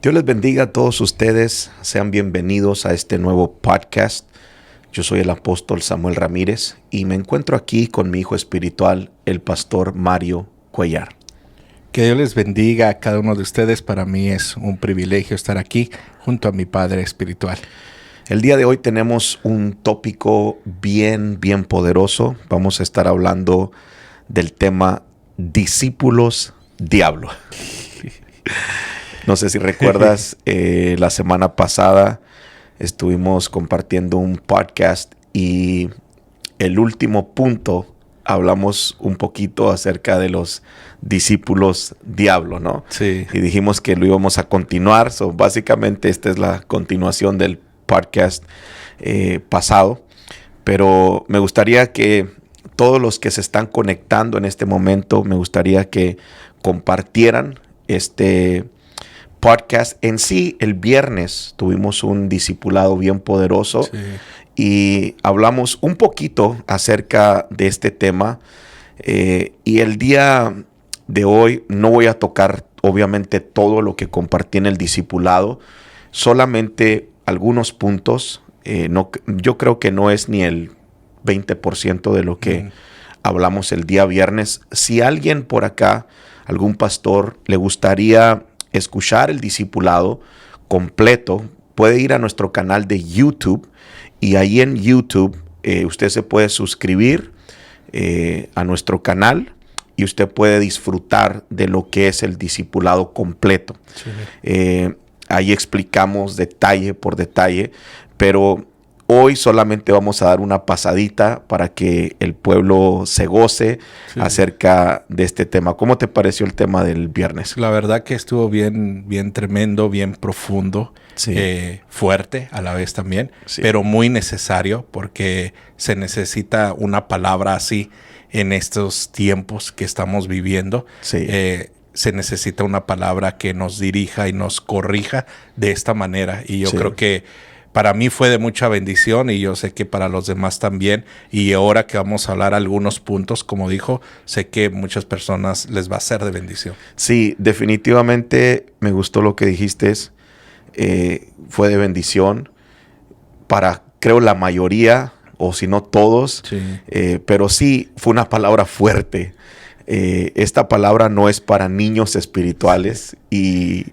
Dios les bendiga a todos ustedes. Sean bienvenidos a este nuevo podcast. Yo soy el apóstol Samuel Ramírez y me encuentro aquí con mi hijo espiritual, el pastor Mario Cuellar. Que Dios les bendiga a cada uno de ustedes. Para mí es un privilegio estar aquí junto a mi padre espiritual. El día de hoy tenemos un tópico bien poderoso. Vamos a estar hablando del tema discípulos diablo. No sé si recuerdas, la semana pasada estuvimos compartiendo un podcast y el último punto hablamos un poquito acerca de los discípulos diablo, ¿no? Sí. Y dijimos que lo íbamos a continuar. So, básicamente esta es la continuación del podcast pasado. Pero me gustaría que todos los que se están conectando en este momento, me gustaría que compartieran este podcast. En sí, el viernes tuvimos un discipulado bien poderoso. Sí. Y hablamos un poquito acerca de este tema. Y el día de hoy no voy a tocar, obviamente, todo lo que compartí en el discipulado. Solamente algunos puntos. Yo creo que no es ni el 20% de lo que hablamos el día viernes. Si alguien por acá, algún pastor, le gustaría escuchar el discipulado completo, puede ir a nuestro canal de YouTube. Y ahí en YouTube usted se puede suscribir a nuestro canal y usted puede disfrutar de lo que es el discipulado completo. Sí. Ahí explicamos detalle por detalle, pero hoy solamente vamos a dar una pasadita para que el pueblo se goce acerca de este tema. ¿Cómo te pareció el tema del viernes? La verdad que estuvo bien tremendo, bien profundo. Sí. Fuerte a la vez también, pero muy necesario porque se necesita una palabra así en estos tiempos que estamos viviendo. Sí. Se necesita una palabra que nos dirija y nos corrija de esta manera. Y yo creo que para mí fue de mucha bendición y yo sé que para los demás también. Y ahora que vamos a hablar algunos puntos, como dijo, sé que muchas personas les va a ser de bendición. Sí, definitivamente me gustó lo que dijiste. Fue de bendición para, creo, la mayoría, o si no todos. Sí. Pero sí, fue una palabra fuerte. Esta palabra no es para niños espirituales y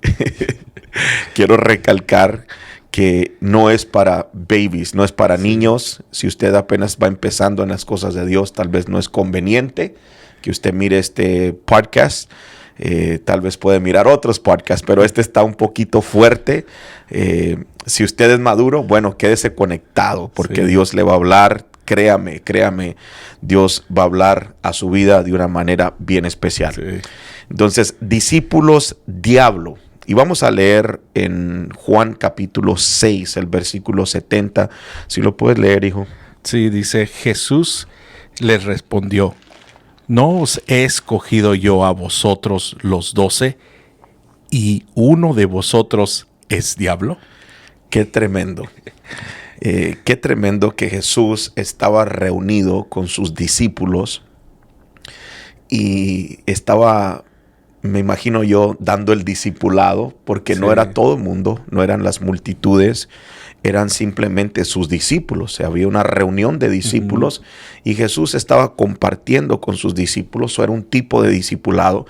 quiero recalcar que no es para babies, no es para niños. Si usted apenas va empezando en las cosas de Dios, tal vez no es conveniente que usted mire este podcast. Tal vez puede mirar otros podcasts, pero este está un poquito fuerte. Si usted es maduro, bueno, quédese conectado porque Dios le va a hablar. Créame, Dios va a hablar a su vida de una manera bien especial. Sí. Entonces, discípulos diablo. Y vamos a leer en Juan capítulo 6, el versículo 70. Si lo puedes leer, hijo. Sí, dice, Jesús les respondió: ¿no os he escogido yo a vosotros los 12 y uno de vosotros es diablo? Qué tremendo. Qué tremendo que Jesús estaba reunido con sus discípulos y estaba, me imagino yo, dando el discipulado, porque no era todo el mundo, no eran las multitudes, eran simplemente sus discípulos. O sea, había una reunión de discípulos y Jesús estaba compartiendo con sus discípulos. Eso era un tipo de discipulado,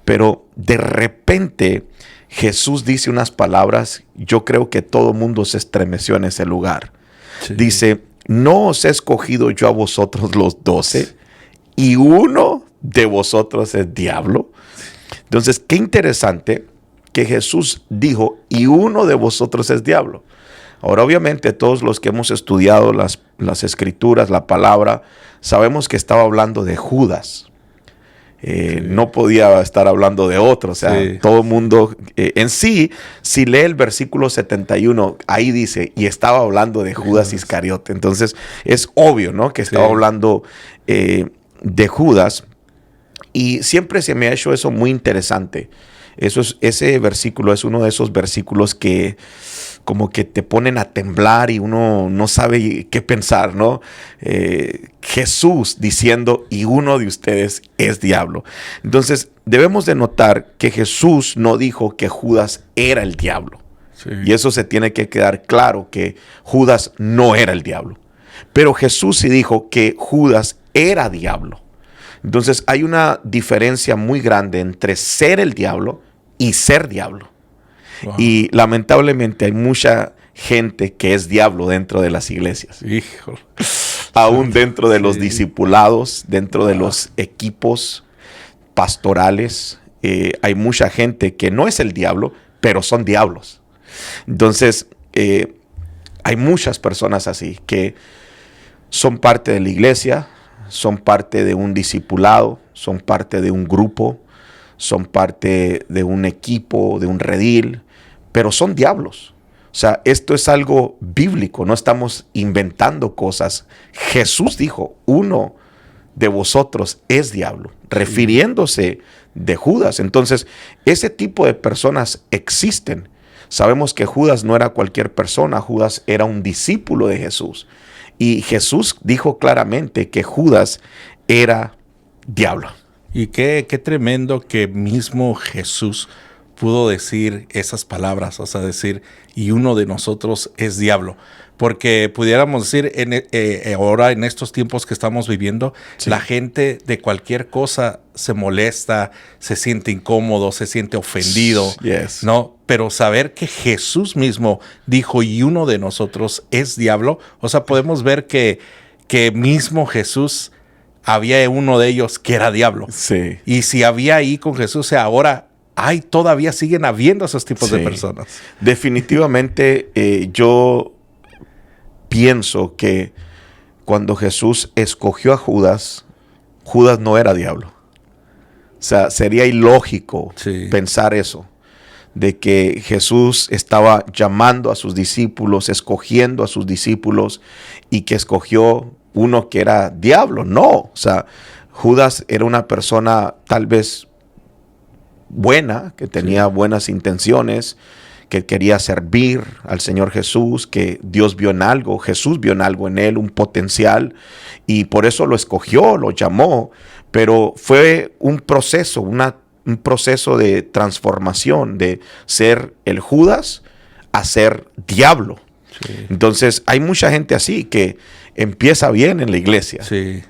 pero de repente Jesús dice unas palabras. Yo creo que todo el mundo se estremeció en ese lugar. Sí. Dice, ¿no os he escogido yo a vosotros los 12 y uno de vosotros es diablo? Entonces, qué interesante que Jesús dijo, y uno de vosotros es diablo. Ahora, obviamente, todos los que hemos estudiado las escrituras, la palabra, sabemos que estaba hablando de Judas. No podía estar hablando de otro. O sea, todo el mundo, en sí, si lee el versículo 71, ahí dice, y estaba hablando de Judas Iscariote. Entonces, es obvio, ¿no? Que estaba hablando de Judas. Y siempre se me ha hecho eso muy interesante. Ese versículo es uno de esos versículos que como que te ponen a temblar y uno no sabe qué pensar, ¿no? Jesús diciendo, y uno de ustedes es diablo. Entonces, debemos de notar que Jesús no dijo que Judas era el diablo. Sí. Y eso se tiene que quedar claro, que Judas no era el diablo. Pero Jesús sí dijo que Judas era diablo. Entonces hay una diferencia muy grande entre ser el diablo y ser diablo. Wow. Y lamentablemente hay mucha gente que es diablo dentro de las iglesias. Hijo. Aún dentro de los discipulados, dentro de los equipos pastorales, hay mucha gente que no es el diablo, pero son diablos. Entonces, hay muchas personas así que son parte de la iglesia, son parte de un discipulado, son parte de un grupo, son parte de un equipo, de un redil, pero son diablos. O sea, esto es algo bíblico, no estamos inventando cosas. Jesús dijo, uno de vosotros es diablo, refiriéndose de Judas. Entonces, ese tipo de personas existen. Sabemos que Judas no era cualquier persona, Judas era un discípulo de Jesús. Y Jesús dijo claramente que Judas era diablo. Y qué tremendo que mismo Jesús pudo decir esas palabras, o sea, decir, y uno de nosotros es diablo. Porque pudiéramos decir, ahora en estos tiempos que estamos viviendo, sí, la gente de cualquier cosa se molesta, se siente incómodo, se siente ofendido, yes, ¿no? Pero saber que Jesús mismo dijo, y uno de nosotros es diablo, o sea, podemos ver que mismo Jesús, había uno de ellos que era diablo. Sí. Y si había ahí con Jesús, o sea, ahora todavía siguen habiendo esos tipos de personas. Definitivamente yo pienso que cuando Jesús escogió a Judas, Judas no era diablo. O sea, sería ilógico pensar eso, de que Jesús estaba llamando a sus discípulos, escogiendo a sus discípulos y que escogió uno que era diablo. No, o sea, Judas era una persona tal vez buena, que tenía buenas intenciones, que quería servir al Señor Jesús, que Dios vio en algo, Jesús vio en algo en él, un potencial, y por eso lo escogió, lo llamó, pero fue un proceso, un proceso de transformación, de ser el Judas a ser diablo. Sí. Entonces, hay mucha gente así que empieza bien en la iglesia. Sí.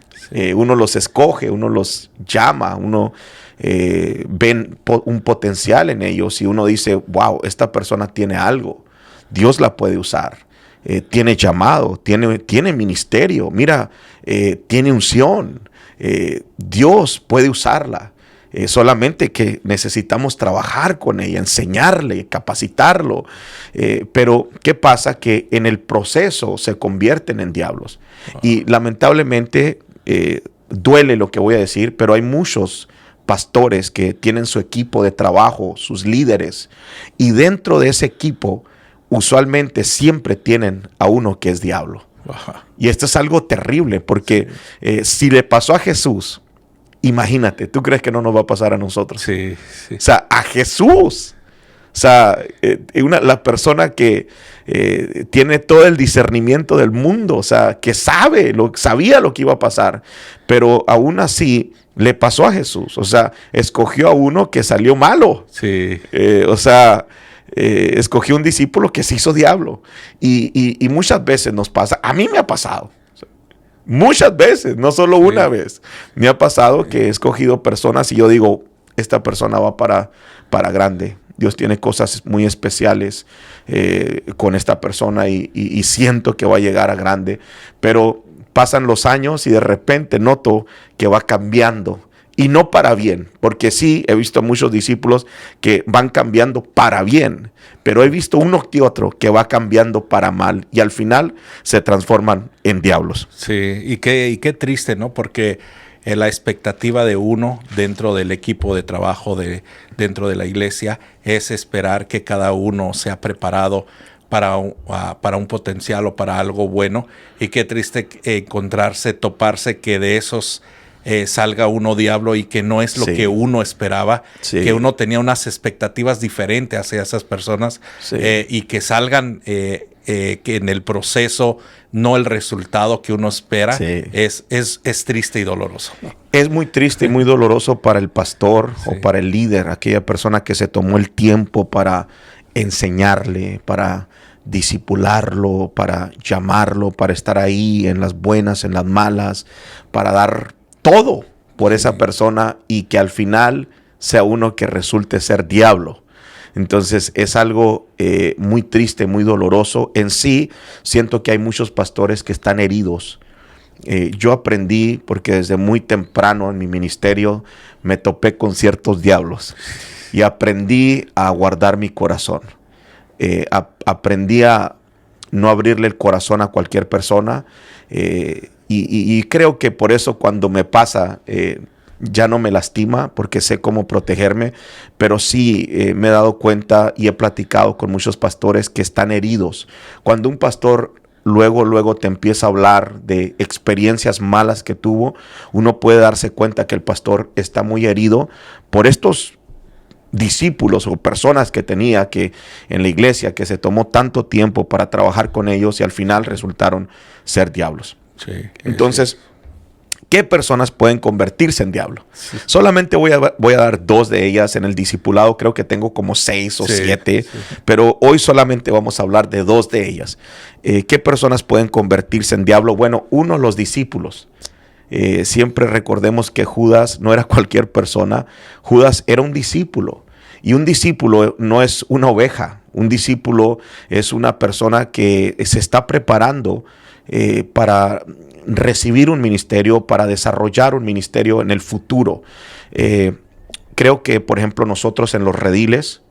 Uno los escoge, uno los llama, uno ven un potencial en ellos y uno dice, wow, esta persona tiene algo, Dios la puede usar, tiene llamado, tiene ministerio, mira, tiene unción, Dios puede usarla, solamente que necesitamos trabajar con ella, enseñarle, capacitarlo, pero ¿qué pasa? Que en el proceso se convierten en diablos. Y lamentablemente duele lo que voy a decir, pero hay muchos pastores que tienen su equipo de trabajo, sus líderes, y dentro de ese equipo usualmente siempre tienen a uno que es diablo. Ajá. Y esto es algo terrible porque si le pasó a Jesús, imagínate, ¿tú crees que no nos va a pasar a nosotros? Sí. O sea, a Jesús. O sea, la persona que tiene todo el discernimiento del mundo, o sea, que sabía lo que iba a pasar, pero aún así le pasó a Jesús. O sea, escogió a uno que salió malo. Sí. Escogió un discípulo que se hizo diablo. Y muchas veces nos pasa, a mí me ha pasado. Muchas veces, no solo una vez. Me ha pasado que he escogido personas y yo digo, esta persona va para grande. Dios tiene cosas muy especiales con esta persona y siento que va a llegar a grande. Pero pasan los años y de repente noto que va cambiando. Y no para bien, porque sí, he visto muchos discípulos que van cambiando para bien, pero he visto uno que otro que va cambiando para mal y al final se transforman en diablos. Sí, y qué triste, ¿no? Porque la expectativa de uno dentro del equipo de trabajo, dentro de la iglesia, es esperar que cada uno sea preparado para un potencial o para algo bueno. Y qué triste toparse que de esos salga uno diablo y que no es lo que uno esperaba, que uno tenía unas expectativas diferentes hacia esas personas y que salgan que en el proceso no el resultado que uno espera, es triste y doloroso. Es muy triste y muy doloroso para el pastor o para el líder, aquella persona que se tomó el tiempo para enseñarle, para discipularlo, para llamarlo, para estar ahí en las buenas, en las malas, para dar todo por esa persona y que al final sea uno que resulte ser diablo. Entonces es algo muy triste, muy doloroso. En sí, siento que hay muchos pastores que están heridos. Yo aprendí, porque desde muy temprano en mi ministerio me topé con ciertos diablos y aprendí a guardar mi corazón. Aprendí a no abrirle el corazón a cualquier persona y creo que por eso cuando me pasa ya no me lastima porque sé cómo protegerme, pero sí me he dado cuenta y he platicado con muchos pastores que están heridos. Cuando un pastor luego te empieza a hablar de experiencias malas que tuvo, uno puede darse cuenta que el pastor está muy herido por estos discípulos o personas que tenía que en la iglesia, que se tomó tanto tiempo para trabajar con ellos y al final resultaron ser diablos. Entonces, ¿qué personas pueden convertirse en diablo? Solamente voy a dar 2 de ellas en el discipulado. Creo que tengo como 6 o 7, pero hoy solamente vamos a hablar de 2 de ellas. ¿Qué personas pueden convertirse en diablo? Bueno, uno, los discípulos. Siempre recordemos que Judas no era cualquier persona. Judas era un discípulo. Y un discípulo no es una oveja. Un discípulo es una persona que se está preparando para recibir un ministerio, para desarrollar un ministerio en el futuro. Creo que, por ejemplo, nosotros en los rediles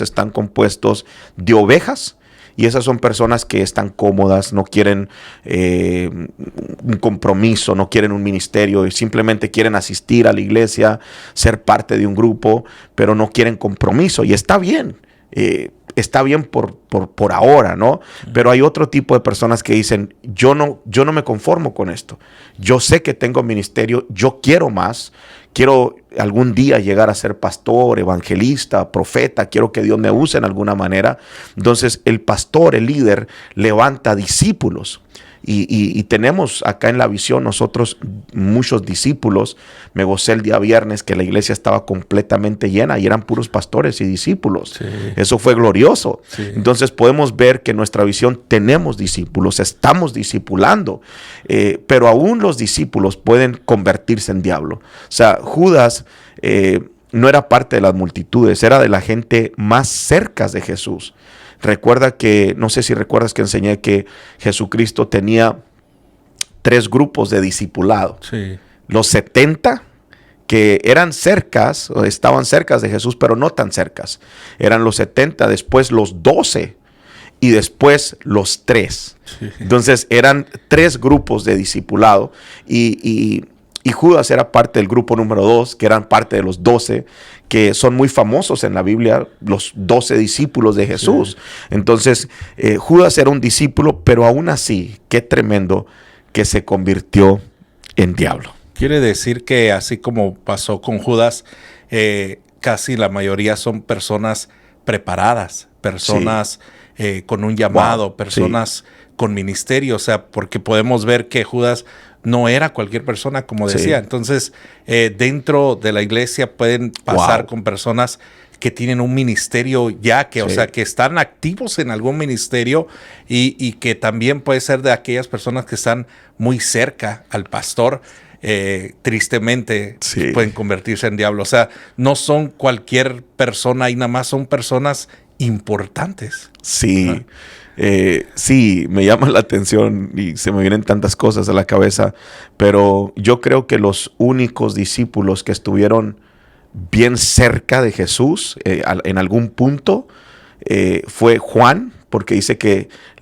están compuestos de ovejas. Y esas son personas que están cómodas, no quieren un compromiso, no quieren un ministerio, y simplemente quieren asistir a la iglesia, ser parte de un grupo, pero no quieren compromiso. Y está bien, por ahora, ¿no? Pero hay otro tipo de personas que dicen, yo no me conformo con esto. Yo sé que tengo ministerio, yo quiero más. Quiero algún día llegar a ser pastor, evangelista, profeta. Quiero que Dios me use en alguna manera. Entonces el pastor, el líder, levanta discípulos. Y tenemos acá en la visión nosotros muchos discípulos. Me gocé el día viernes que la iglesia estaba completamente llena y eran puros pastores y discípulos. Eso fue glorioso. Entonces podemos ver que en nuestra visión tenemos discípulos, estamos discipulando, pero aún los discípulos pueden convertirse en diablo. O sea, Judas no era parte de las multitudes, era de la gente más cerca de Jesús. Recuerda que, no sé si recuerdas que enseñé que Jesucristo tenía 3 grupos de discipulado. Los 70 que eran cercas, o estaban cercas de Jesús, pero no tan cercas. Eran los 70, después los 12 y después los 3. Entonces eran 3 grupos de discipulado y Judas era parte del grupo número 2, que eran parte de los 12, que son muy famosos en la Biblia, los 12 discípulos de Jesús. Entonces, Judas era un discípulo, pero aún así, qué tremendo que se convirtió en diablo. Quiere decir que así como pasó con Judas, casi la mayoría son personas preparadas, personas con un llamado, personas con ministerio, o sea, porque podemos ver que Judas no era cualquier persona, como decía. Entonces, dentro de la iglesia pueden pasar con personas que tienen un ministerio ya, que, o sea, que están activos en algún ministerio y que también puede ser de aquellas personas que están muy cerca al pastor. Tristemente pueden convertirse en diablo. O sea, no son cualquier persona y nada más son personas importantes. Sí. Sí, me llama la atención y se me vienen tantas cosas a la cabeza, pero yo creo que los únicos discípulos que estuvieron bien cerca de Jesús en algún punto fue Juan, porque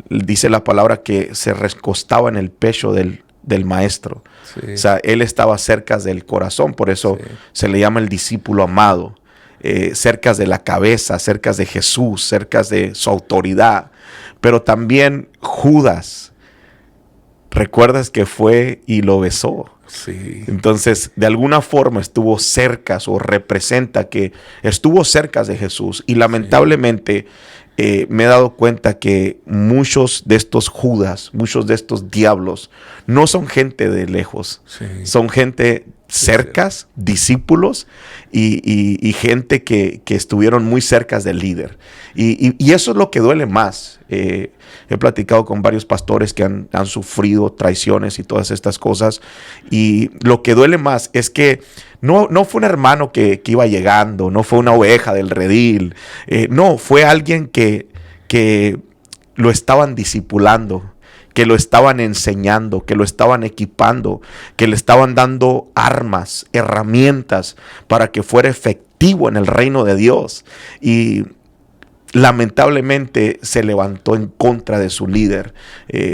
dice la palabra que se recostaba en el pecho del maestro. O sea, él estaba cerca del corazón, por eso se le llama el discípulo amado, cerca de la cabeza, cerca de Jesús, cerca de su autoridad. Pero también Judas recuerdas que fue y lo besó. Sí. Entonces, de alguna forma estuvo cerca o representa que estuvo cerca de Jesús. Y lamentablemente me he dado cuenta que muchos de estos Judas, muchos de estos diablos, no son gente de lejos. Sí. Son gente cercas, discípulos y gente que estuvieron muy cerca del líder. Y eso es lo que duele más. He platicado con varios pastores que han sufrido traiciones y todas estas cosas. Y lo que duele más es que no fue un hermano que iba llegando, no fue una oveja del redil. No, fue alguien que lo estaban discipulando, que lo estaban enseñando, que lo estaban equipando, que le estaban dando armas, herramientas para que fuera efectivo en el reino de Dios. Y lamentablemente se levantó en contra de su líder.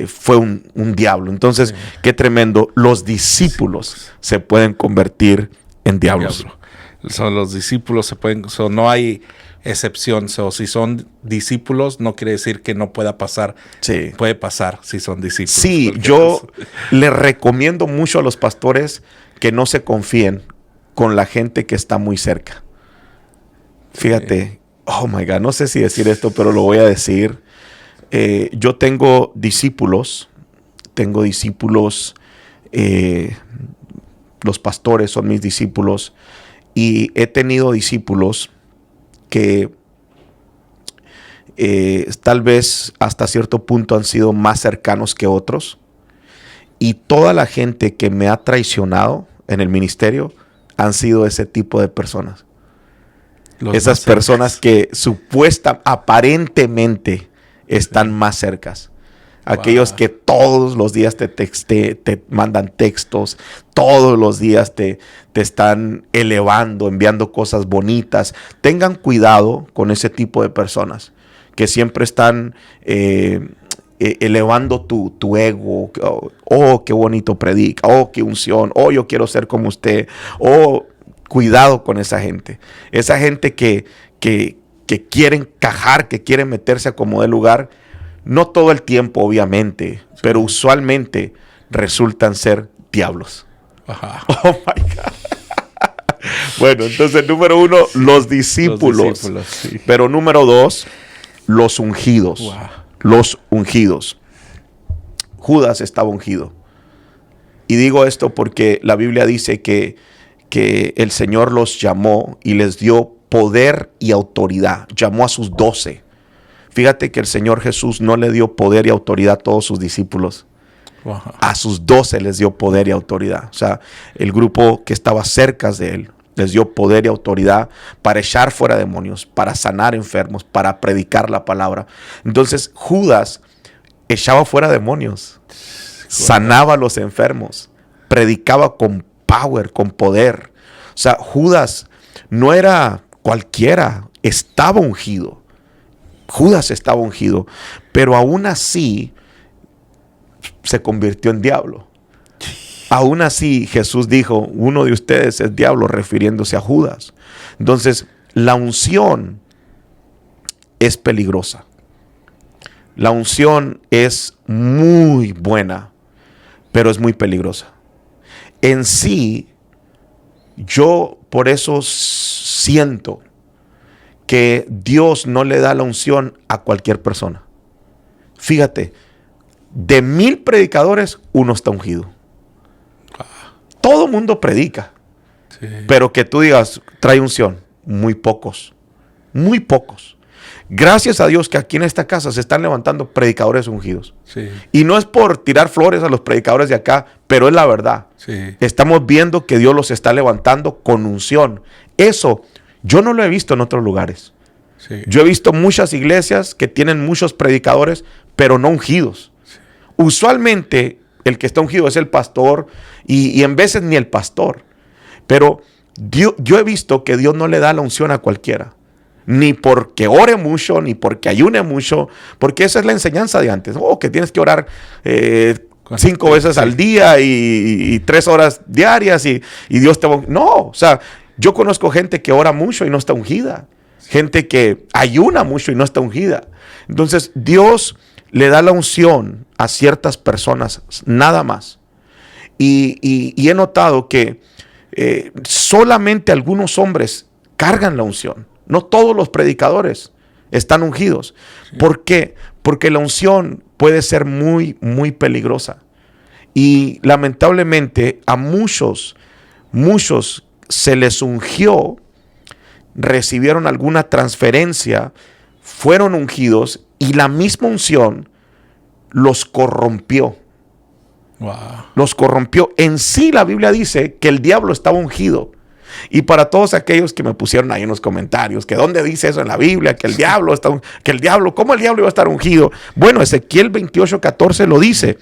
Fue un diablo. Entonces, qué tremendo. Los discípulos se pueden convertir en diablos. Son los discípulos se pueden, no hay excepción. Si son discípulos, no quiere decir que no pueda pasar. Sí. Puede pasar si son discípulos. Sí, yo les recomiendo mucho a los pastores que no se confíen con la gente que está muy cerca. Fíjate, oh my God, no sé si decir esto, pero lo voy a decir. Yo tengo discípulos, los pastores son mis discípulos, y he tenido discípulos que tal vez hasta cierto punto han sido más cercanos que otros, y toda la gente que me ha traicionado en el ministerio han sido ese tipo de personas. Esas personas que aparentemente están más cercas. Aquellos que todos los días te mandan textos, todos los días te están elevando, enviando cosas bonitas. Tengan cuidado con ese tipo de personas que siempre están elevando tu ego. Oh, qué bonito predica. Oh, qué unción. Oh, yo quiero ser como usted. Oh, cuidado con esa gente. Esa gente que quiere encajar, que quiere meterse a como de lugar. No todo el tiempo, obviamente, pero usualmente resultan ser diablos. Ajá. Oh my God. Bueno, entonces, número 1, los discípulos. Sí. Pero número 2, los ungidos. Wow. Los ungidos. Judas estaba ungido. Y digo esto porque la Biblia dice que el Señor los llamó y les dio poder y autoridad. Llamó a sus 12. Fíjate que el Señor Jesús no le dio poder y autoridad a todos sus discípulos. Wow. A sus 12 les dio poder y autoridad. O sea, el grupo que estaba cerca de él les dio poder y autoridad para echar fuera demonios, para sanar enfermos, para predicar la palabra. Entonces Judas echaba fuera demonios, sanaba a los enfermos, predicaba con power, con poder. O sea, Judas no era cualquiera, estaba ungido. Judas estaba ungido, pero aún así se convirtió en diablo. Aún así Jesús dijo, uno de ustedes es diablo, refiriéndose a Judas. Entonces, la unción es peligrosa. La unción es muy buena, pero es muy peligrosa. En sí, yo por eso siento que Dios no le da la unción a cualquier persona. Fíjate, de 1000 predicadores, uno está ungido. Todo mundo predica, Sí. pero que tú digas, trae unción, muy pocos. Muy pocos. Gracias a Dios que aquí en esta casa se están levantando predicadores ungidos. Sí. Y no es por tirar flores a los predicadores de acá, pero es la verdad. Sí. Estamos viendo que Dios los está levantando con unción. Eso yo no lo he visto en otros lugares. Sí. Yo he visto muchas iglesias que tienen muchos predicadores, pero no ungidos. Sí. Usualmente el que está ungido es el pastor y en veces ni el pastor. Pero yo he visto que Dios no le da la unción a cualquiera. Ni porque ore mucho, ni porque ayune mucho, porque esa es la enseñanza de antes. Oh, que tienes que orar 5 veces al día y 3 horas diarias y Dios te va... No, o sea, yo conozco gente que ora mucho y no está ungida. Gente que ayuna mucho y no está ungida. Entonces, Dios le da la unción a ciertas personas, nada más. Y he notado que solamente algunos hombres cargan la unción. No todos los predicadores están ungidos. Sí. ¿Por qué? Porque la unción puede ser muy, muy peligrosa. Y lamentablemente a muchos se les ungió, recibieron alguna transferencia, fueron ungidos y la misma unción los corrompió. Wow. Los corrompió. En sí la Biblia dice que el diablo estaba ungido. Y para todos aquellos que me pusieron ahí en los comentarios, que dónde dice eso en la Biblia, que el diablo está, ¿cómo el diablo iba a estar ungido? Bueno, Ezequiel 28:14 lo dice.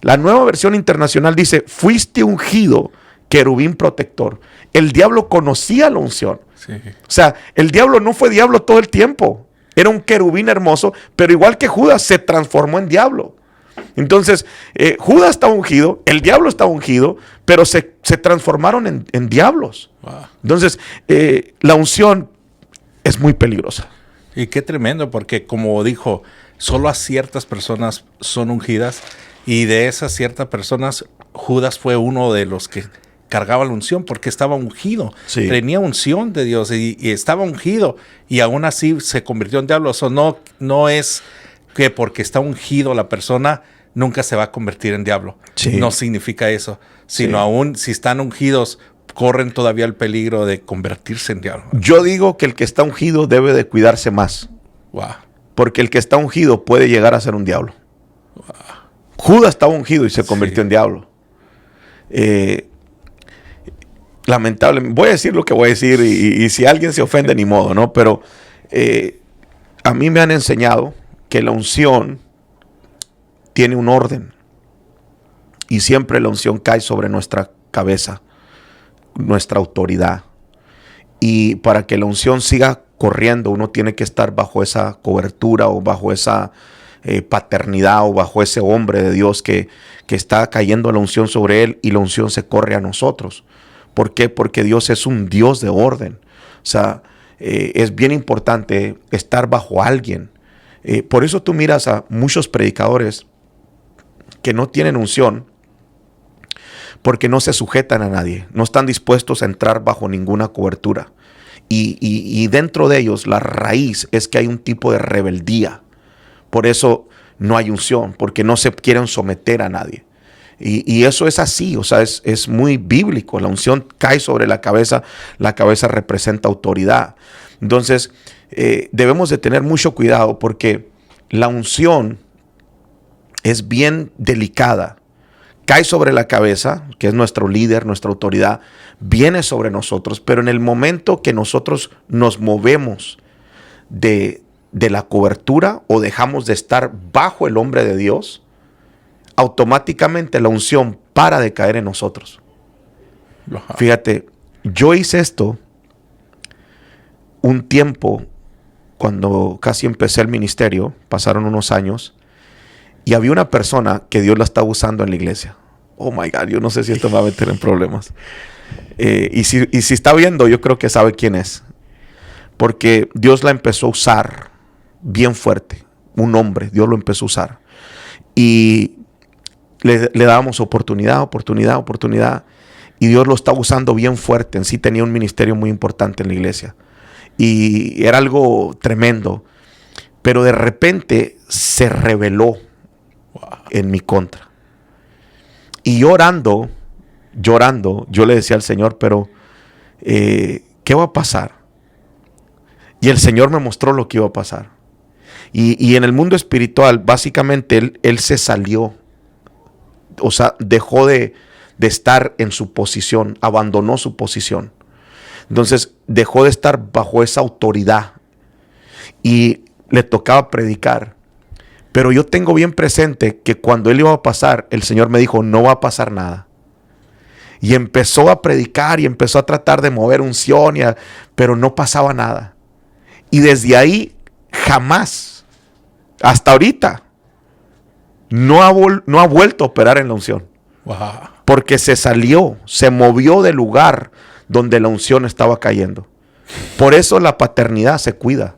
La Nueva Versión Internacional dice, fuiste ungido, querubín protector. El diablo conocía la unción. Sí. O sea, el diablo no fue diablo todo el tiempo. Era un querubín hermoso, pero igual que Judas se transformó en diablo. Entonces, Judas estaba ungido, el diablo estaba ungido, pero se transformaron en diablos. Wow. Entonces, la unción es muy peligrosa. Y qué tremendo, porque como dijo, solo a ciertas personas son ungidas, y de esas ciertas personas, Judas fue uno de los que cargaba la unción, porque estaba ungido. Sí. Tenía unción de Dios y estaba ungido, y aún así se convirtió en diablo. Eso no es que porque está ungido la persona nunca se va a convertir en diablo. Sí. No significa eso, sino Sí. aún si están ungidos, corren todavía el peligro de convertirse en diablo. Yo digo que el que está ungido debe de cuidarse más. Wow. Porque el que está ungido puede llegar a ser un diablo. Wow. Judas estaba ungido y se convirtió en diablo. Lamentablemente, voy a decir lo que voy a decir y si alguien se ofende, ni modo, ¿no? Pero a mí me han enseñado que la unción tiene un orden y siempre la unción cae sobre nuestra cabeza, nuestra autoridad. Y para que la unción siga corriendo, uno tiene que estar bajo esa cobertura o bajo esa paternidad o bajo ese hombre de Dios que está cayendo la unción sobre él y la unción se corre a nosotros. ¿Por qué? Porque Dios es un Dios de orden. O sea, es bien importante estar bajo alguien. Por eso tú miras a muchos predicadores que no tienen unción porque no se sujetan a nadie, no están dispuestos a entrar bajo ninguna cobertura. Y dentro de ellos la raíz es que hay un tipo de rebeldía. Por eso no hay unción, porque no se quieren someter a nadie. Y eso es así, o sea, es muy bíblico. La unción cae sobre la cabeza representa autoridad. Entonces, debemos de tener mucho cuidado porque la unción es bien delicada. Cae sobre la cabeza, que es nuestro líder, nuestra autoridad, viene sobre nosotros, pero en el momento que nosotros nos movemos de la cobertura o dejamos de estar bajo el hombre de Dios, automáticamente la unción para de caer en nosotros. Ajá. Fíjate, yo hice esto un tiempo cuando casi empecé el ministerio, pasaron unos años, y había una persona que Dios la estaba usando en la iglesia. Oh my God, yo no sé si esto me va a meter en problemas. Y si está viendo, yo creo que sabe quién es. Porque Dios la empezó a usar bien fuerte. Un hombre, Dios lo empezó a usar. Y le dábamos oportunidad. Y Dios lo estaba usando bien fuerte. En sí tenía un ministerio muy importante en la iglesia. Y era algo tremendo. Pero de repente se rebeló en mi contra. Y llorando, yo le decía al Señor, pero ¿qué va a pasar? Y el Señor me mostró lo que iba a pasar. Y en el mundo espiritual, básicamente, él se salió. O sea, dejó de estar en su posición, abandonó su posición. Entonces, dejó de estar bajo esa autoridad. Y le tocaba predicar. Pero yo tengo bien presente que cuando él iba a pasar, el Señor me dijo, no va a pasar nada. Y empezó a predicar y empezó a tratar de mover unción, pero no pasaba nada. Y desde ahí, jamás, hasta ahorita, no ha vuelto a operar en la unción. Wow. Porque se salió, se movió del lugar donde la unción estaba cayendo. Por eso la paternidad se cuida.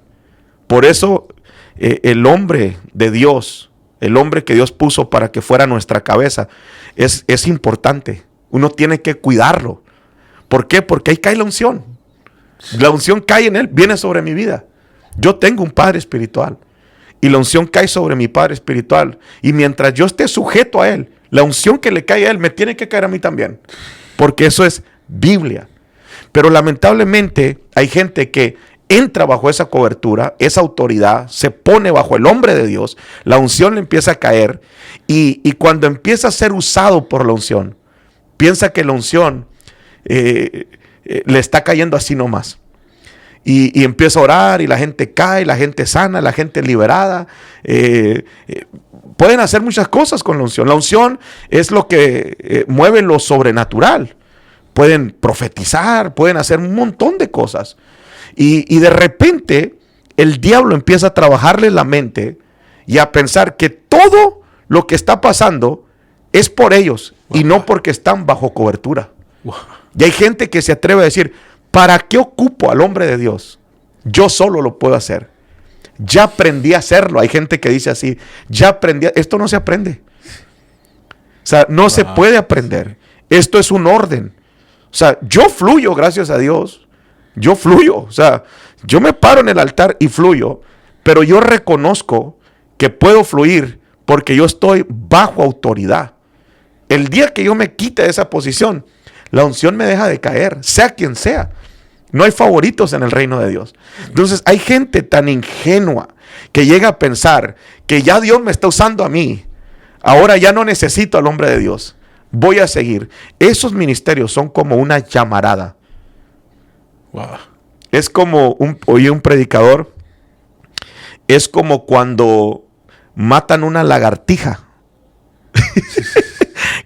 Por eso el hombre de Dios el hombre que Dios puso para que fuera nuestra cabeza, es importante. Uno tiene que cuidarlo. ¿Por qué? Porque ahí cae la unción. La unción cae en él, viene sobre mi vida. Yo tengo un padre espiritual y la unción cae sobre mi padre espiritual. Y mientras yo esté sujeto a él, la unción que le cae a él me tiene que caer a mí también. Porque eso es Biblia. Pero lamentablemente hay gente que entra bajo esa cobertura, esa autoridad, se pone bajo el hombre de Dios, la unción le empieza a caer y cuando empieza a ser usado por la unción, piensa que la unción le está cayendo así nomás. Y empieza a orar y la gente cae, la gente sana, la gente liberada. Pueden hacer muchas cosas con la unción. La unción es lo que mueve lo sobrenatural. Pueden profetizar, pueden hacer un montón de cosas. Y de repente el diablo empieza a trabajarle la mente y a pensar que todo lo que está pasando es por ellos y no porque están bajo cobertura. Y hay gente que se atreve a decir, ¿para qué ocupo al hombre de Dios? Yo solo lo puedo hacer. Ya aprendí a hacerlo. Hay gente que dice así, ya aprendí. Esto no se aprende. O sea, no se puede aprender. Esto es un orden. O sea, yo fluyo, gracias a Dios. Yo fluyo. O sea, yo me paro en el altar y fluyo, pero yo reconozco que puedo fluir porque yo estoy bajo autoridad. El día que yo me quite de esa posición, la unción me deja de caer, sea quien sea. No hay favoritos en el reino de Dios. Entonces hay gente tan ingenua que llega a pensar que ya Dios me está usando a mí. Ahora ya no necesito al hombre de Dios. Voy a seguir. Esos ministerios son como una llamarada. Wow. Es como, oí un predicador, es como cuando matan una lagartija.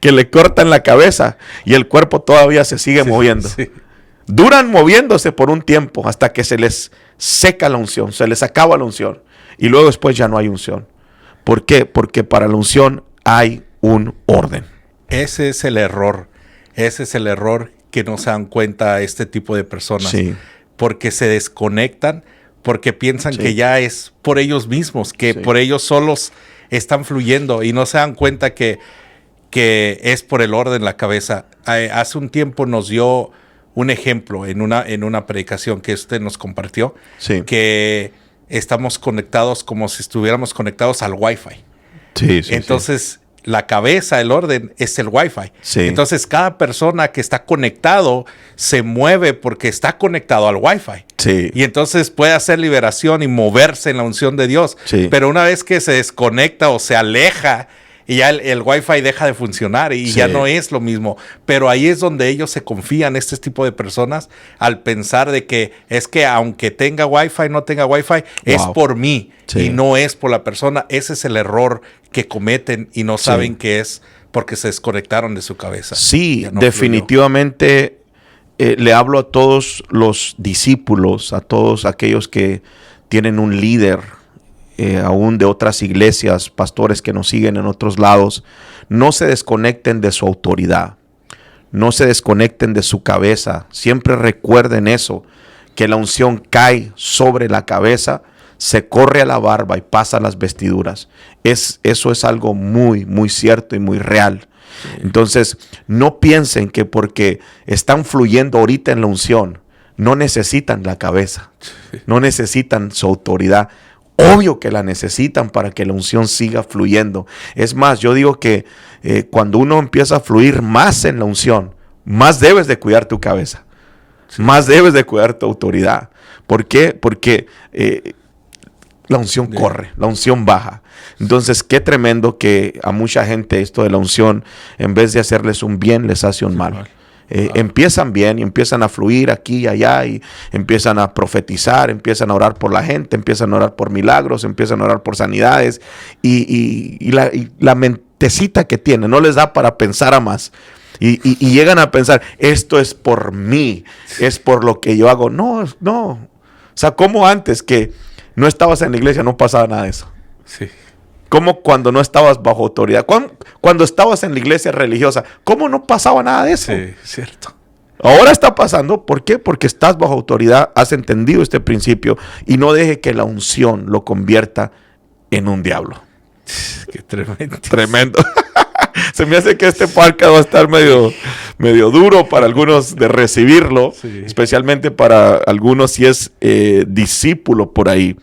Que le cortan la cabeza y el cuerpo todavía se sigue moviendo. Sí. Duran moviéndose por un tiempo hasta que se les seca la unción, se les acaba la unción y luego después ya no hay unción. ¿Por qué? Porque para la unción hay un orden. Ese es el error. Ese es el error que no se dan cuenta este tipo de personas. Sí. Porque se desconectan, porque piensan que ya es por ellos mismos, que por ellos solos están fluyendo y no se dan cuenta que es por el orden en la cabeza. Hace un tiempo nos dio un ejemplo en una predicación que usted nos compartió, que estamos conectados como si estuviéramos conectados al Wi-Fi. Entonces, la cabeza, el orden, es el Wi-Fi. Entonces, cada persona que está conectado se mueve porque está conectado al Wi-Fi. Y entonces puede hacer liberación y moverse en la unción de Dios. Pero una vez que se desconecta o se aleja, y ya el Wi-Fi deja de funcionar y ya no es lo mismo. Pero ahí es donde ellos se confían, este tipo de personas, al pensar de que es que aunque tenga Wi-Fi, no tenga Wi-Fi, es por mí y no es por la persona. Ese es el error que cometen y no saben que es porque se desconectaron de su cabeza. Sí, no definitivamente le hablo a todos los discípulos, a todos aquellos que tienen un líder, aún de otras iglesias, pastores que nos siguen en otros lados, no se desconecten de su autoridad, no se desconecten de su cabeza. Siempre recuerden eso, que la unción cae sobre la cabeza, se corre a la barba y pasa a las vestiduras. Eso es algo muy, muy cierto y muy real. Entonces, no piensen que porque están fluyendo ahorita en la unción, no necesitan la cabeza, no necesitan su autoridad. Obvio que la necesitan para que la unción siga fluyendo. Es más, yo digo que cuando uno empieza a fluir más en la unción, más debes de cuidar tu cabeza. Más debes de cuidar tu autoridad. ¿Por qué? Porque la unción corre, la unción baja. Entonces, qué tremendo que a mucha gente esto de la unción, en vez de hacerles un bien, les hace un mal. Empiezan bien y empiezan a fluir aquí y allá y empiezan a profetizar, empiezan a orar por la gente, empiezan a orar por milagros, empiezan a orar por sanidades y la mentecita que tienen no les da para pensar a más y llegan a pensar, esto es por mí, es por lo que yo hago. No. O sea, como antes que no estabas en la iglesia no pasaba nada de eso. Sí. Como cuando no estabas bajo autoridad, cuando estabas en la iglesia religiosa, ¿cómo no pasaba nada de eso? Sí, cierto. Ahora está pasando, ¿por qué? Porque estás bajo autoridad, has entendido este principio y no deje que la unción lo convierta en un diablo. Qué tremendo. Tremendo. Se me hace que este podcast va a estar medio duro para algunos de recibirlo, sí. Especialmente para algunos si es discípulo por ahí.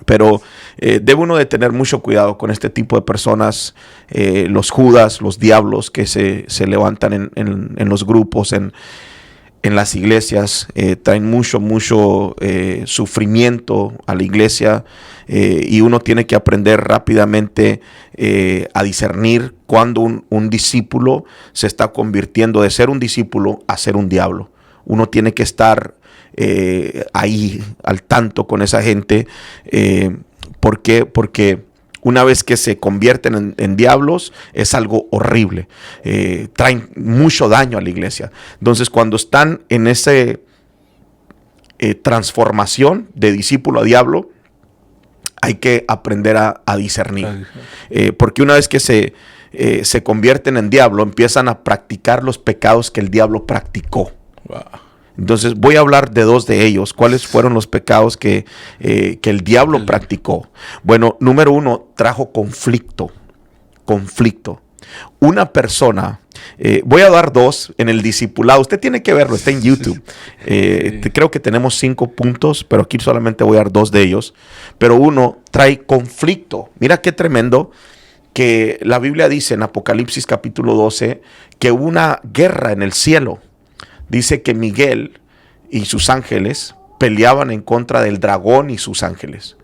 Pero debe uno de tener mucho cuidado con este tipo de personas, los judas, los diablos que se levantan en los grupos, en las iglesias, traen mucho sufrimiento a la iglesia, y uno tiene que aprender rápidamente a discernir cuando un discípulo se está convirtiendo de ser un discípulo a ser un diablo. Uno tiene que estar ahí al tanto con esa gente. ¿Por qué? Porque una vez que se convierten en diablos, es algo horrible. Traen mucho daño a la iglesia. Entonces, cuando están en esa transformación de discípulo a diablo, hay que aprender a discernir. Porque una vez que se convierten en diablo, empiezan a practicar los pecados que el diablo practicó. Wow. Entonces voy a hablar de dos de ellos. ¿Cuáles fueron los pecados que el diablo practicó? Bueno, número uno, trajo conflicto. Una persona, voy a dar dos en el discipulado. Usted tiene que verlo, está en YouTube. Creo que tenemos 5 puntos, pero aquí solamente voy a dar 2 de ellos. Pero uno trae conflicto. Mira qué tremendo que la Biblia dice en Apocalipsis capítulo 12 que hubo una guerra en el cielo. Dice que Miguel y sus ángeles peleaban en contra del dragón y sus ángeles.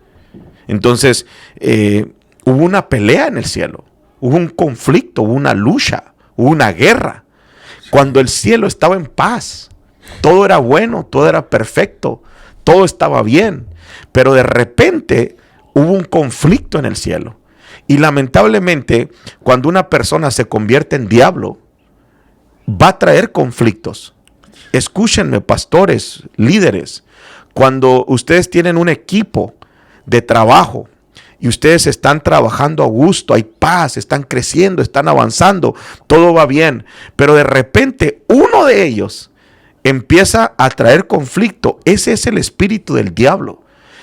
Entonces, hubo una pelea en el cielo. Hubo un conflicto, hubo una lucha, hubo una guerra. Cuando el cielo estaba en paz, todo era bueno, todo era perfecto, todo estaba bien. Pero de repente hubo un conflicto en el cielo. Y lamentablemente, cuando una persona se convierte en diablo, va a traer conflictos. Escúchenme, pastores, líderes, cuando ustedes tienen un equipo de trabajo y ustedes están trabajando a gusto, hay paz, están creciendo, están avanzando, todo va bien, pero de repente uno de ellos empieza a traer conflicto. Ese es el espíritu del diablo.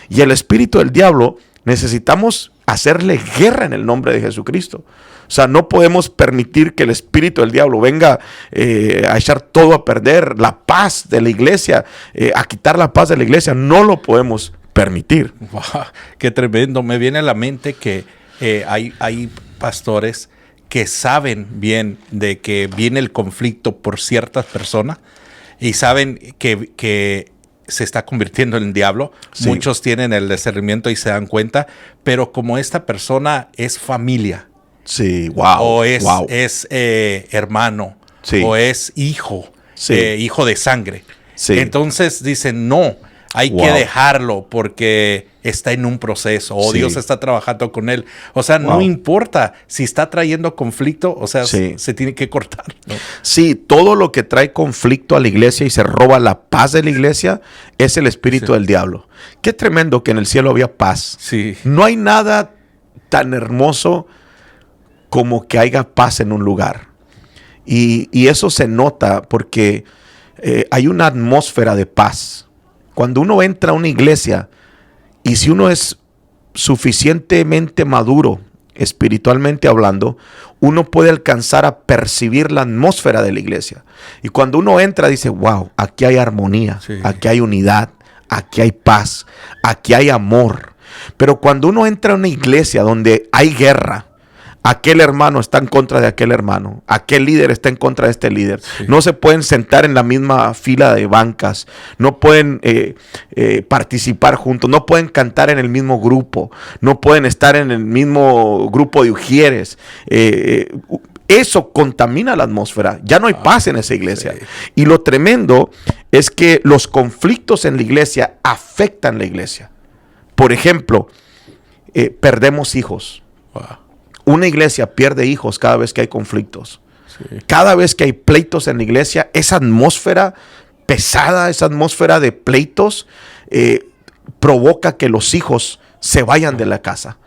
Y el espíritu del diablo necesitamos hacerle guerra en el nombre de Jesucristo. O sea, no podemos permitir que el espíritu del diablo venga a echar todo a perder, la paz de la iglesia, a quitar la paz de la iglesia. No lo podemos permitir. Wow, qué tremendo. Me viene a la mente que hay pastores que saben bien de que viene el conflicto por ciertas personas y saben que se está convirtiendo en diablo. Sí. Muchos tienen el discernimiento y se dan cuenta, pero como esta persona es familia, sí, wow, o es hermano, sí, o es hijo, sí, hijo de sangre. Sí. Entonces dicen, no, hay que dejarlo porque está en un proceso, o Dios está trabajando con él. O sea, no importa si está trayendo conflicto, o sea, se tiene que cortar, ¿no? Sí, todo lo que trae conflicto a la iglesia y se roba la paz de la iglesia es el espíritu del diablo. Qué tremendo que en el cielo había paz. Sí. No hay nada tan hermoso como que haya paz en un lugar. Y eso se nota porque hay una atmósfera de paz. Cuando uno entra a una iglesia y si uno es suficientemente maduro, espiritualmente hablando, uno puede alcanzar a percibir la atmósfera de la iglesia. Y cuando uno entra dice, wow, aquí hay armonía, aquí hay unidad, aquí hay paz, aquí hay amor. Pero cuando uno entra a una iglesia donde hay guerra, aquel hermano está en contra de aquel hermano, aquel líder está en contra de este líder. Sí. No se pueden sentar en la misma fila de bancas, no pueden participar juntos, no pueden cantar en el mismo grupo, no pueden estar en el mismo grupo de ujieres. Eso contamina la atmósfera, ya no hay paz en esa iglesia. Sí. Y lo tremendo es que los conflictos en la iglesia afectan la iglesia. Por ejemplo, perdemos hijos. Wow. Una iglesia pierde hijos cada vez que hay conflictos. Sí. Cada vez que hay pleitos en la iglesia, esa atmósfera pesada, esa atmósfera de pleitos, provoca que los hijos se vayan de la casa.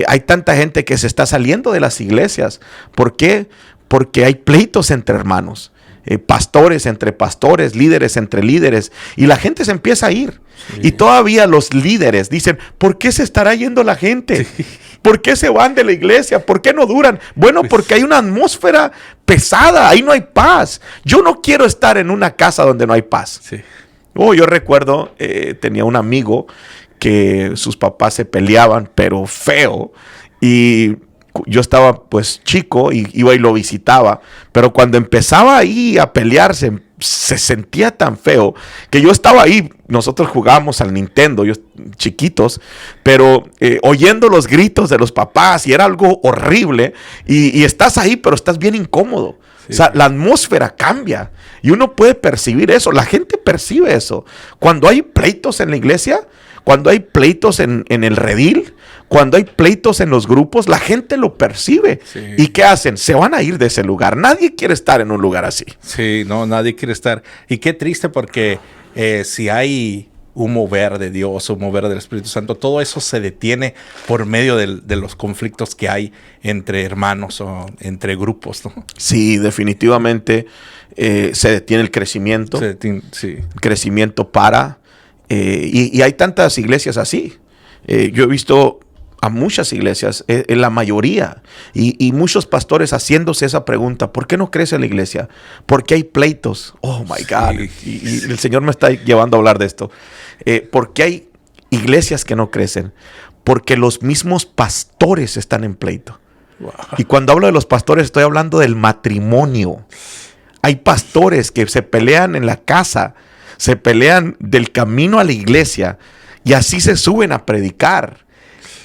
Hay tanta gente que se está saliendo de las iglesias. ¿Por qué? Porque hay pleitos entre hermanos. pastores entre pastores, líderes entre líderes, y la gente se empieza a ir. Sí. Y todavía los líderes dicen, ¿por qué se estará yendo la gente? Sí. ¿Por qué se van de la iglesia? ¿Por qué no duran? Bueno, porque hay una atmósfera pesada, ahí no hay paz. Yo no quiero estar en una casa donde no hay paz. Sí. Yo recuerdo, tenía un amigo que sus papás se peleaban, pero feo, y yo estaba pues chico y iba y lo visitaba, pero cuando empezaba ahí a pelearse, se sentía tan feo que yo estaba ahí. Nosotros jugábamos al Nintendo, chiquitos, pero oyendo los gritos de los papás, y era algo horrible, y estás ahí, pero estás bien incómodo. Sí. O sea, la atmósfera cambia y uno puede percibir eso. La gente percibe eso. Cuando hay pleitos en la iglesia, cuando hay pleitos en el redil, cuando hay pleitos en los grupos, la gente lo percibe. Sí. ¿Y qué hacen? Se van a ir de ese lugar. Nadie quiere estar en un lugar así. Sí, no, nadie quiere estar. Y qué triste, porque si hay un mover de Dios, un mover del Espíritu Santo, todo eso se detiene por medio de los conflictos que hay entre hermanos o entre grupos, ¿no? Sí, definitivamente se detiene el crecimiento. Se detiene, sí. El crecimiento para. Y hay tantas iglesias así. Yo he visto a muchas iglesias, en la mayoría, y muchos pastores haciéndose esa pregunta: ¿por qué no crece la iglesia? ¿Por qué hay pleitos? Oh my God. Sí. Y el Señor me está llevando a hablar de esto. ¿Por qué hay iglesias que no crecen? Porque los mismos pastores están en pleito. Wow. Y cuando hablo de los pastores, estoy hablando del matrimonio. Hay pastores que se pelean en la casa, se pelean del camino a la iglesia, y así se suben a predicar.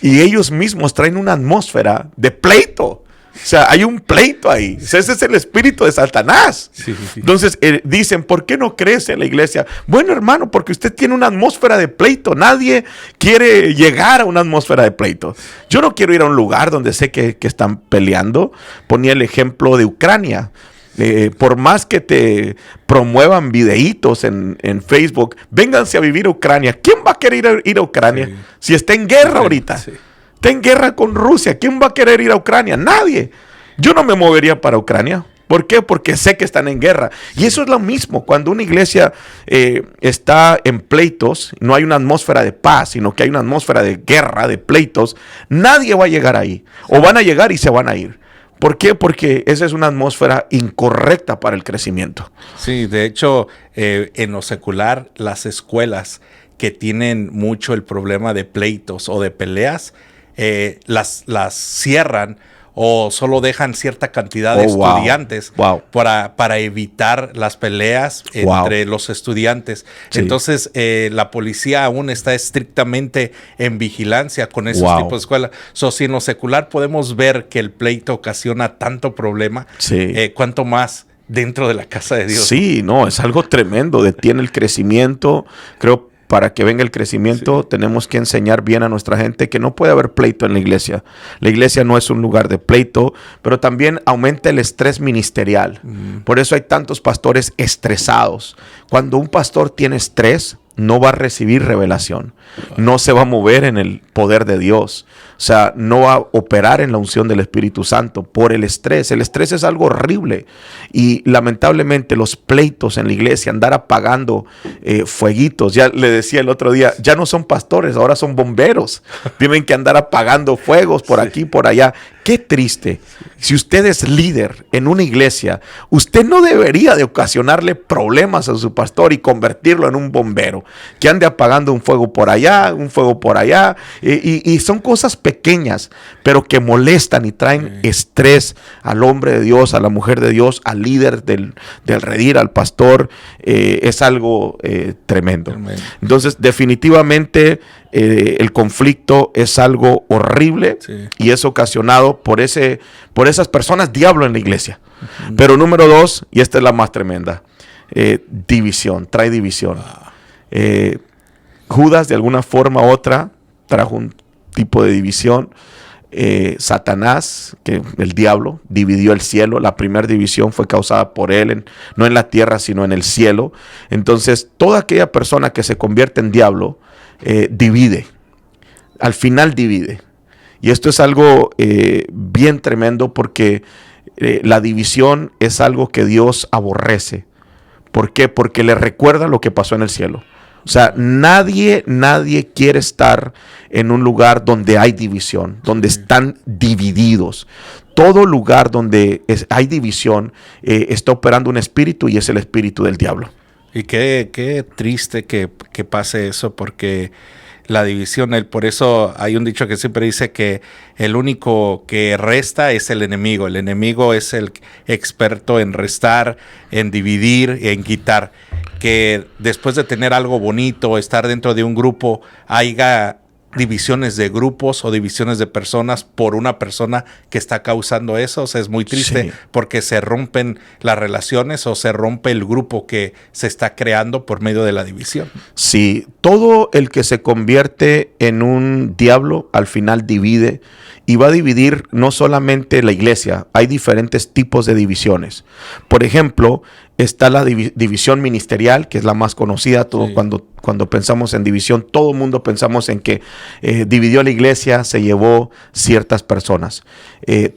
Y ellos mismos traen una atmósfera de pleito. O sea, hay un pleito ahí. O sea, ese es el espíritu de Satanás. Sí, sí. Entonces dicen, ¿por qué no crece la iglesia? Bueno, hermano, porque usted tiene una atmósfera de pleito. Nadie quiere llegar a una atmósfera de pleito. Yo no quiero ir a un lugar donde sé que están peleando. Ponía el ejemplo de Ucrania. Por más que te promuevan videitos en Facebook, vénganse a vivir a Ucrania. ¿Quién va a querer ir a Ucrania? Sí. Si está en guerra ahorita, sí. Está en guerra con Rusia. ¿Quién va a querer ir a Ucrania? Nadie. Yo no me movería para Ucrania. ¿Por qué? Porque sé que están en guerra. Y eso es lo mismo. Cuando una iglesia está en pleitos, no hay una atmósfera de paz, sino que hay una atmósfera de guerra, de pleitos, nadie va a llegar ahí. O van a llegar y se van a ir. ¿Por qué? Porque esa es una atmósfera incorrecta para el crecimiento. Sí, de hecho, en lo secular, las escuelas que tienen mucho el problema de pleitos o de peleas, las cierran o solo dejan cierta cantidad de estudiantes para evitar las peleas entre los estudiantes. Sí. Entonces, la policía aún está estrictamente en vigilancia con esos tipos de escuelas. Si en lo secular podemos ver que el pleito ocasiona tanto problema, ¿cuánto más dentro de la casa de Dios? Sí, no, es algo tremendo. Detiene el crecimiento. Creo para que venga el crecimiento, tenemos que enseñar bien a nuestra gente que no puede haber pleito en la iglesia. La iglesia no es un lugar de pleito, pero también aumenta el estrés ministerial. Por eso hay tantos pastores estresados. Cuando un pastor tiene estrés, no va a recibir revelación. No se va a mover en el poder de Dios. O sea, no va a operar en la unción del Espíritu Santo por el estrés. El estrés es algo horrible. Y lamentablemente los pleitos en la iglesia, andar apagando fueguitos. Ya le decía el otro día, ya no son pastores, ahora son bomberos. Tienen que andar apagando fuegos por aquí, por allá. Qué triste. Si usted es líder en una iglesia, usted no debería de ocasionarle problemas a su pastor y convertirlo en un bombero. Que ande apagando un fuego por allá, un fuego por allá. Y son cosas pequeñas, pero que molestan y traen estrés al hombre de Dios, a la mujer de Dios, al líder del redil, al pastor. Es algo tremendo. Entonces, definitivamente, el conflicto es algo horrible y es ocasionado por esas personas diablo en la iglesia. Pero número 2, y esta es la más tremenda, división, trae división. Judas de alguna forma u otra trajo un tipo de división. Satanás, que el diablo, dividió el cielo. La primera división fue causada por él, no en la tierra, sino en el cielo. Entonces, toda aquella persona que se convierte en diablo, divide. Al final divide. Y esto es algo bien tremendo porque La división es algo que Dios aborrece. ¿Por qué? Porque le recuerda lo que pasó en el cielo. O sea, nadie quiere estar en un lugar donde hay división, donde están divididos. Todo lugar donde hay división está operando un espíritu, y es el espíritu del diablo. Y qué triste que pase eso, porque la división, por eso hay un dicho que siempre dice que el único que resta es el enemigo. El enemigo es el experto en restar, en dividir, en quitar. Que después de tener algo bonito, estar dentro de un grupo, haya divisiones de grupos o divisiones de personas por una persona que está causando eso. O sea, es muy triste, porque se rompen las relaciones o se rompe el grupo que se está creando por medio de la división. Sí, todo el que se convierte en un diablo al final divide, y va a dividir no solamente la iglesia. Hay diferentes tipos de divisiones. Por ejemplo, está la división ministerial, que es la más conocida. Cuando pensamos en división, todo el mundo pensamos en que dividió la iglesia, se llevó ciertas personas.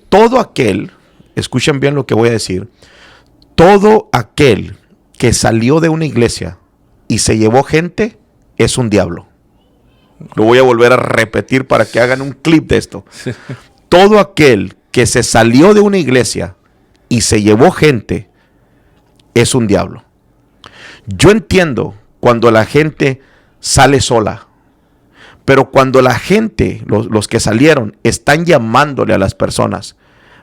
Todo aquel, escuchen bien lo que voy a decir, todo aquel que salió de una iglesia y se llevó gente es un diablo. Lo voy a volver a repetir para que hagan un clip de esto. Todo aquel que se salió de una iglesia y se llevó gente es un diablo. Yo entiendo cuando la gente sale sola, pero cuando la gente, los que salieron, están llamándole a las personas: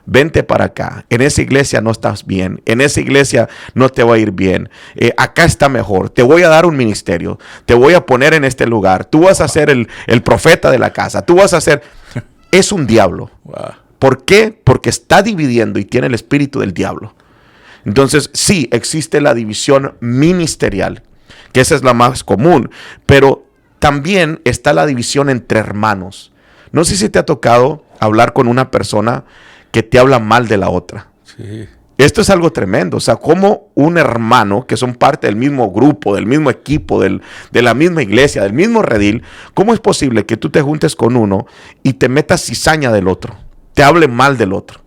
vente para acá, en esa iglesia no estás bien, en esa iglesia no te va a ir bien, acá está mejor, te voy a dar un ministerio, te voy a poner en este lugar, tú vas a ser el profeta de la casa, tú vas a ser... Es un diablo. Wow. ¿Por qué? Porque está dividiendo y tiene el espíritu del diablo. Entonces, sí, existe la división ministerial, que esa es la más común, pero también está la división entre hermanos. No sé si te ha tocado hablar con una persona que te habla mal de la otra. Sí. Esto es algo tremendo. O sea, como un hermano, que son parte del mismo grupo, del mismo equipo, de la misma iglesia, del mismo redil, ¿cómo es posible que tú te juntes con uno y te metas cizaña del otro? Te hable mal del otro.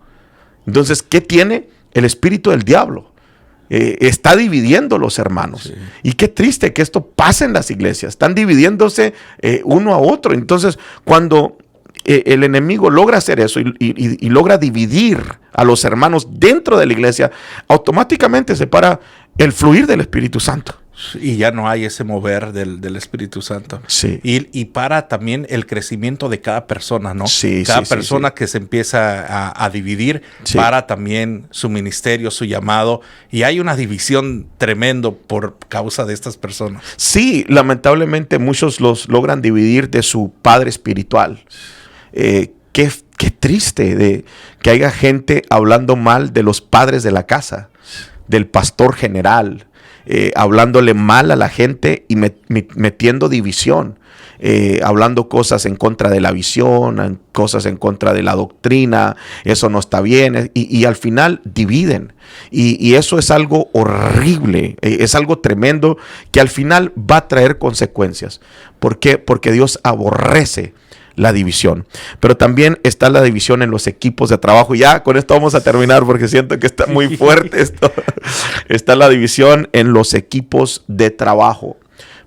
Entonces, ¿qué tiene? El espíritu del diablo. Está dividiendo los hermanos. Sí. Y qué triste que esto pase en las iglesias. Están dividiéndose uno a otro. Entonces, cuando el enemigo logra hacer eso y logra dividir a los hermanos dentro de la iglesia, automáticamente se para el fluir del Espíritu Santo. Y ya no hay ese mover del Espíritu Santo. Sí. Y para también el crecimiento de cada persona, ¿no? Sí, cada sí, persona sí. que se empieza a dividir, Sí. para también su ministerio, su llamado. Y hay una división tremendo por causa de estas personas. Sí, lamentablemente muchos los logran dividir de su padre espiritual. Qué triste de que haya gente hablando mal de los padres de la casa, del pastor general, hablándole mal a la gente y metiendo división, hablando cosas en contra de la visión, cosas en contra de la doctrina. Eso no está bien, y al final dividen, y eso es algo horrible, es algo tremendo que al final va a traer consecuencias. ¿Por qué? Porque Dios aborrece la división. Pero también está la división en los equipos de trabajo. Ya con esto vamos a terminar porque siento que está muy fuerte esto. Está la división en los equipos de trabajo.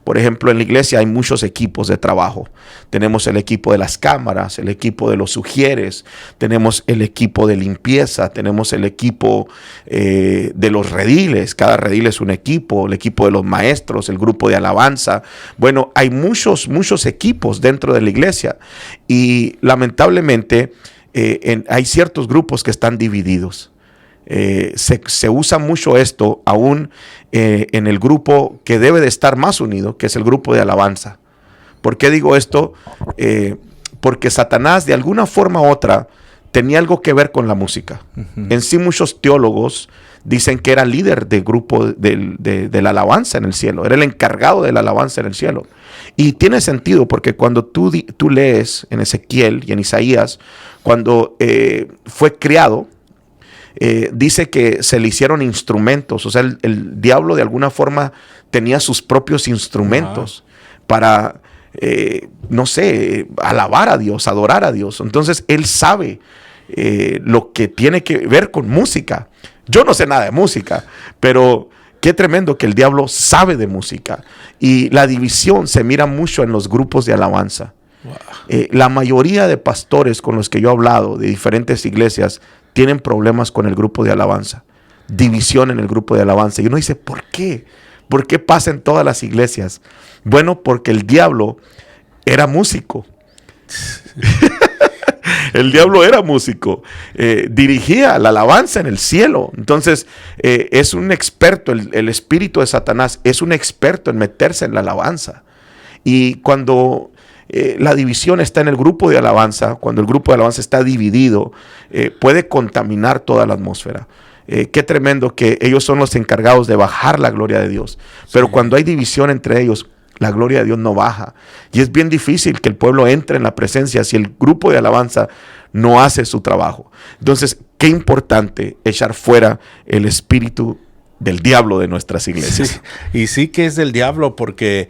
Por ejemplo, en la iglesia hay muchos equipos de trabajo. Tenemos el equipo de las cámaras, el equipo de los sugieres, tenemos el equipo de limpieza, tenemos el equipo de los rediles. Cada redil es un equipo, el equipo de los maestros, el grupo de alabanza. Bueno, hay muchos equipos dentro de la iglesia, y lamentablemente hay ciertos grupos que están divididos. Se usa mucho esto aún en el grupo que debe de estar más unido, que es el grupo de alabanza. ¿Por qué digo esto? Porque Satanás de alguna forma u otra tenía algo que ver con la música. En sí, muchos teólogos dicen que era líder del grupo de la alabanza en el cielo, era el encargado de la alabanza en el cielo. Y tiene sentido, porque cuando tú lees en Ezequiel y en Isaías, cuando fue criado, dice que se le hicieron instrumentos. O sea, el diablo de alguna forma tenía sus propios instrumentos para, no sé, alabar a Dios, adorar a Dios. Entonces él sabe lo que tiene que ver con música. Yo no sé nada de música, pero qué tremendo que el diablo sabe de música. Y la división se mira mucho en los grupos de alabanza. Wow. La mayoría de pastores con los que yo he hablado de diferentes iglesias tienen problemas con el grupo de alabanza. División en el grupo de alabanza. Y uno dice, ¿por qué? ¿Por qué pasa en todas las iglesias? Bueno, porque el diablo era músico. El diablo era músico, dirigía la alabanza en el cielo. Entonces, es un experto, el espíritu de Satanás es un experto en meterse en la alabanza. Y cuando la división está en el grupo de alabanza, cuando el grupo de alabanza está dividido, puede contaminar toda la atmósfera. Qué tremendo que ellos son los encargados de bajar la gloria de Dios. Pero cuando hay división entre ellos, la gloria de Dios no baja. Y es bien difícil que el pueblo entre en la presencia si el grupo de alabanza no hace su trabajo. Entonces, qué importante echar fuera el espíritu del diablo de nuestras iglesias. Sí, y sí que es del diablo porque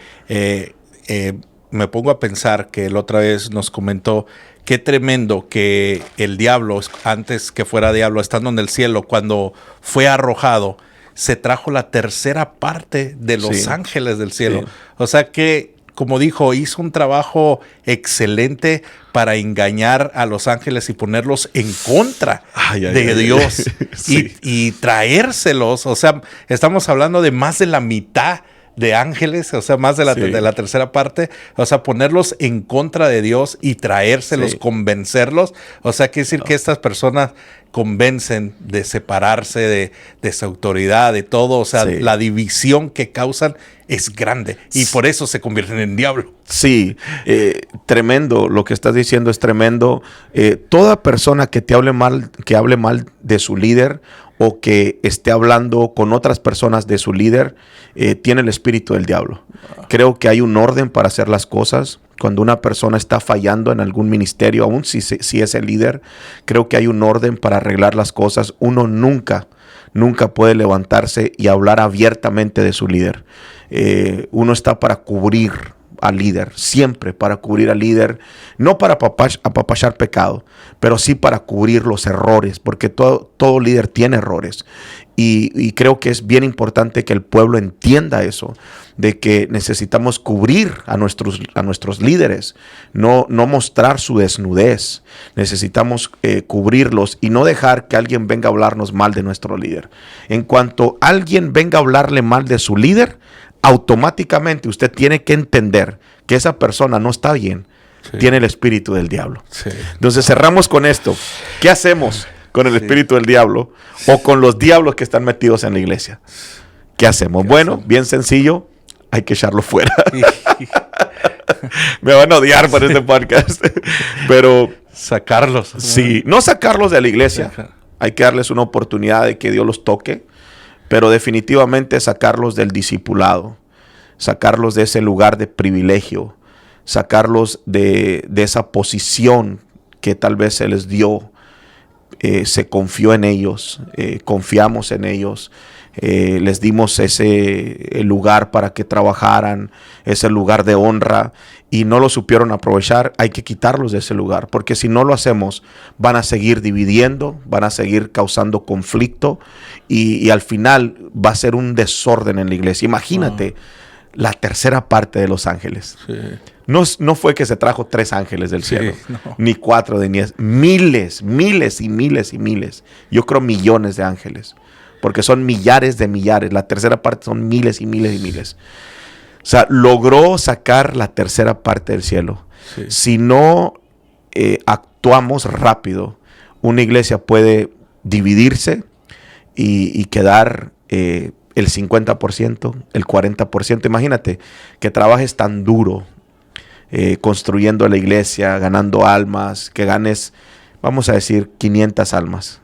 me pongo a pensar que la otra vez nos comentó qué tremendo que el diablo, antes que fuera diablo, estando en el cielo, cuando fue arrojado, se trajo la tercera parte de los ángeles del cielo. Sí. O sea que, como dijo, hizo un trabajo excelente para engañar a los ángeles y ponerlos en contra de Dios sí. y traérselos. O sea, estamos hablando de más de la mitad de ángeles, o sea, más de la tercera parte, o sea, ponerlos en contra de Dios y traérselos, convencerlos. O sea, quiere decir que estas personas convencen de separarse de su autoridad, de todo. O sea, la división que causan es grande y por eso se convierten en diablo. Sí, tremendo, lo que estás diciendo es tremendo. Toda persona que hable mal de su líder o que esté hablando con otras personas de su líder, tiene el espíritu del diablo. Creo que hay un orden para hacer las cosas. Cuando una persona está fallando en algún ministerio, aún si es el líder, creo que hay un orden para arreglar las cosas. Uno nunca puede levantarse y hablar abiertamente de su líder. Uno está para cubrir al líder, siempre para cubrir al líder, no para apapachar pecado, pero sí para cubrir los errores, porque todo líder tiene errores. Y creo que es bien importante que el pueblo entienda eso, de que necesitamos cubrir a nuestros líderes, no mostrar su desnudez. Necesitamos cubrirlos y no dejar que alguien venga a hablarnos mal de nuestro líder. En cuanto alguien venga a hablarle mal de su líder, automáticamente usted tiene que entender que esa persona no está bien, tiene el espíritu del diablo. Entonces cerramos con esto. ¿Qué hacemos con el espíritu del diablo o con los diablos que están metidos en la iglesia? ¿Qué hacemos? Bueno, bien sencillo, hay que echarlo fuera. Me van a odiar por este podcast, pero sacarlos. Sí, no sacarlos de la iglesia. Hay que darles una oportunidad de que Dios los toque. Pero definitivamente sacarlos del discipulado, sacarlos de ese lugar de privilegio, sacarlos de esa posición que tal vez se les dio, se confió en ellos, confiamos en ellos, les dimos ese lugar para que trabajaran, ese lugar de honra y no lo supieron aprovechar. Hay que quitarlos de ese lugar, porque si no lo hacemos van a seguir dividiendo, van a seguir causando conflicto y al final va a ser un desorden en la iglesia. Imagínate la tercera parte de los ángeles. Sí. No fue que se trajo 3 ángeles del cielo, ni 4 ni 10, miles y miles y miles. Yo creo millones de ángeles, porque son millares de millares. La tercera parte son miles y miles y miles. O sea, logró sacar la tercera parte del cielo. Sí. Si no actuamos rápido, una iglesia puede dividirse y quedar el 50%, el 40%. Imagínate que trabajes tan duro construyendo la iglesia, ganando almas, que ganes, vamos a decir, 500 almas.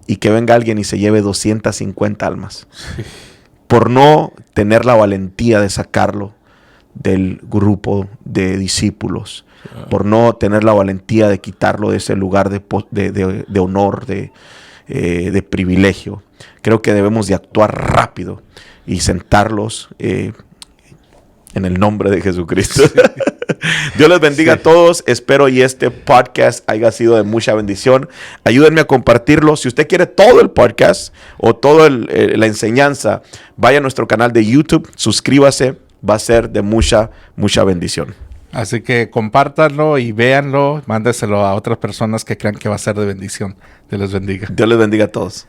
Y que venga alguien y se lleve 250 almas. Sí. Por no tener la valentía de sacarlo del grupo de discípulos. Por no tener la valentía de quitarlo de ese lugar de honor, de privilegio. Creo que debemos de actuar rápido y sentarlos en En el nombre de Jesucristo. Dios les bendiga a todos. Espero y este podcast haya sido de mucha bendición. Ayúdenme a compartirlo. Si usted quiere todo el podcast o toda la enseñanza, vaya a nuestro canal de YouTube, suscríbase. Va a ser de mucha bendición. Así que compártanlo y véanlo. Mándeselo a otras personas que crean que va a ser de bendición. Dios les bendiga. Dios les bendiga a todos.